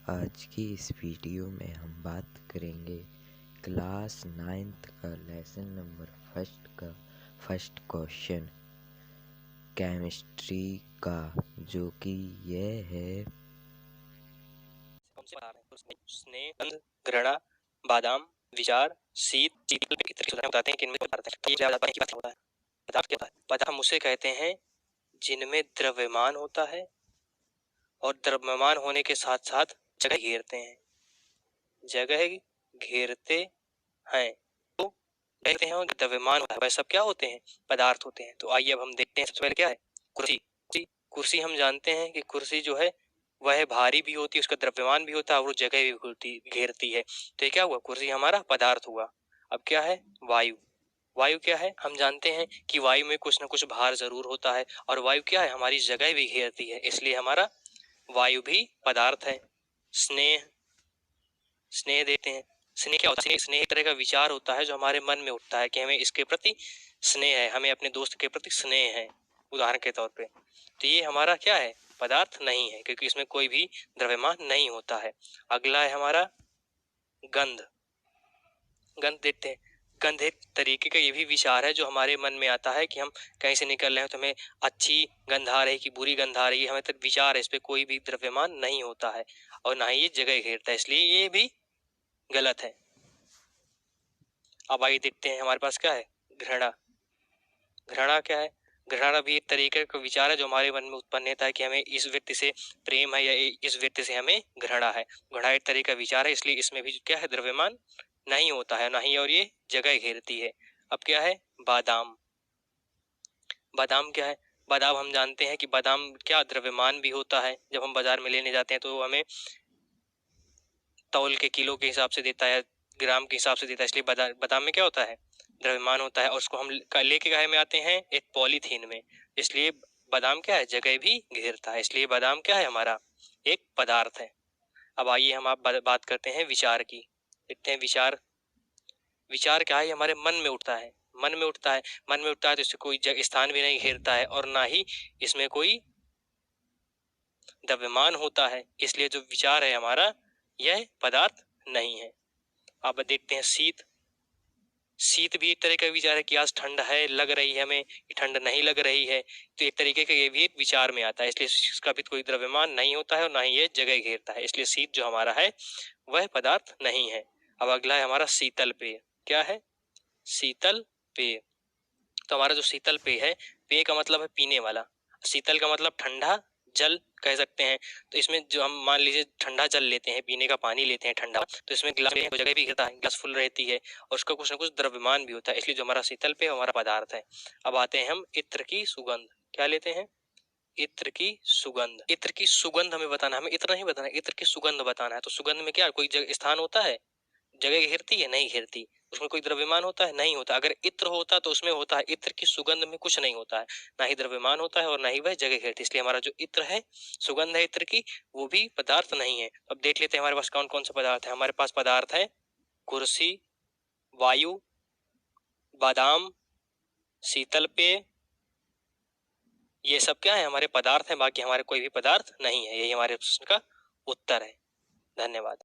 आज की इस वीडियो में हम बात करेंगे क्लास 9th का lesson number first question chemistry का, जो कि यह है स्नेह, गंध, घृणा, बादाम, विचार, शीत बताते हैं कि इनमें पदार्थ होता है। पदार्थ क्या होता है? पदार्थ हम उसे कहते हैं जिनमें द्रव्यमान होता है और द्रव्यमान होने के साथ साथ जगह घेरते हैं, जगह घेरते हैं तो कहते हैं। और द्रव्यमान होता है, वह सब क्या होते हैं? पदार्थ होते हैं। तो आइए अब हम देखते हैं। सबसे पहले क्या है? कुर्सी। कुर्सी हम जानते हैं कि कुर्सी जो है वह भारी भी होती है, उसका द्रव्यमान भी होता है और वो जगह भी होती घेरती है। तो ये क्या हुआ? कुर्सी हमारा पदार्थ हुआ। अब क्या है? वायु। वायु क्या है? हम जानते हैं कि वायु में कुछ ना कुछ भार जरूर होता है और वायु क्या है? हमारी जगह भी घेरती है, इसलिए हमारा वायु भी पदार्थ है। स्नेह, स्नेह देते हैं। स्नेह क्या होता है? स्नेह एक तरह का विचार होता है जो हमारे मन में उठता है कि हमें इसके प्रति स्नेह है, हमें अपने दोस्त के प्रति स्नेह है, उदाहरण के तौर पे। तो ये हमारा क्या है? पदार्थ नहीं है, क्योंकि इसमें कोई भी द्रव्यमान नहीं होता है। अगला है हमारा गंध। गंध देते हैं। गंध एक तरीके का ये भी विचार है जो हमारे मन में आता है कि हम कहीं से निकल रहे हैं तो हमें अच्छी गंध आ रही है कि बुरी गंध आ रही है, हमें तो विचार है, इस पे कोई भी द्रव्यमान नहीं होता है और ना ही ये जगह घेरता है, इसलिए ये भी गलत है। अब आइए देखते हैं हमारे पास क्या है? घृणा। घृणा क्या है? घृणा भी एक तरीके का विचार है जो हमारे मन में उत्पन्न होता है कि हमें इस व्यक्ति से प्रेम है या इस व्यक्ति से हमें घृणा है। घृणा एक तरीके का विचार है, इसलिए इसमें भी क्या है? द्रव्यमान नहीं होता है, ना ही और ये जगह घेरती है। अब क्या है? बादाम। बादाम क्या है? बादाम हम जानते हैं कि बादाम क्या द्रव्यमान भी होता है। जब हम बाजार में लेने जाते हैं तो हमें तौल के किलो के हिसाब से देता है, ग्राम के हिसाब से देता है, इसलिए बादाम में क्या होता है? द्रव्यमान होता है। और उसको हम लेके काहे में आते हैं? एक पॉलीथीन में, इसलिए बादाम क्या है? जगह भी घेरता है, इसलिए बादाम क्या है? हमारा एक पदार्थ है। अब आइए हम आप बात करते हैं विचार की। देखते हैं विचार। विचार क्या है? हमारे मन में उठता है। मन में उठता है, मन में उठता है तो इससे कोई स्थान भी नहीं घेरता है और ना ही इसमें कोई द्रव्यमान होता है, इसलिए जो विचार है हमारा यह पदार्थ नहीं है। अब देखते हैं शीत। शीत भी एक तरह का विचार है कि आज ठंड है, लग रही है हमें, ठंड नहीं लग रही है, तो एक तरीके का ये भी एक विचार में आता है, इसलिए इसका भी कोई द्रव्यमान नहीं होता है और ना ही ये जगह घेरता है, इसलिए शीत जो हमारा है वह पदार्थ नहीं है। अब अगला है हमारा शीतल पेय। क्या है? शीतल पेय। तो हमारा जो शीतल पेय है, पेय का मतलब है पीने वाला, शीतल का मतलब ठंडा जल कह सकते हैं। तो इसमें जो हम मान लीजिए ठंडा जल लेते हैं, पीने का पानी लेते हैं ठंडा, तो इसमें गिलास जगह भी गिरता है, गिलास फुल रहती है और उसका कुछ ना कुछ द्रव्यमान भी होता है, इसलिए जो हमारा शीतल पेय हमारा पदार्थ है। अब आते हैं हम इत्र की सुगंध। क्या लेते हैं? इत्र की सुगंध। इत्र की सुगंध हमें बताना, हमें इत्र नहीं बताना, इत्र की सुगंध बताना है। तो सुगंध में क्या कोई स्थान होता है? जगह घेरती है? नहीं घेरती। उसमें कोई द्रव्यमान होता है? नहीं होता। अगर इत्र होता तो उसमें होता है, इत्र की सुगंध में कुछ नहीं होता है, ना ही द्रव्यमान होता है और ना ही वह जगह घेरती, इसलिए हमारा जो इत्र है, सुगंध है इत्र की, वो भी पदार्थ नहीं है। अब देख लेते हैं हमारे पास कौन कौन सा पदार्थ है। हमारे पास पदार्थ है कुर्सी, वायु, बादाम, शीतल पेय, ये सब क्या है? हमारे पदार्थ है, बाकी हमारे कोई भी पदार्थ नहीं है। यही हमारे प्रश्न का उत्तर है। धन्यवाद।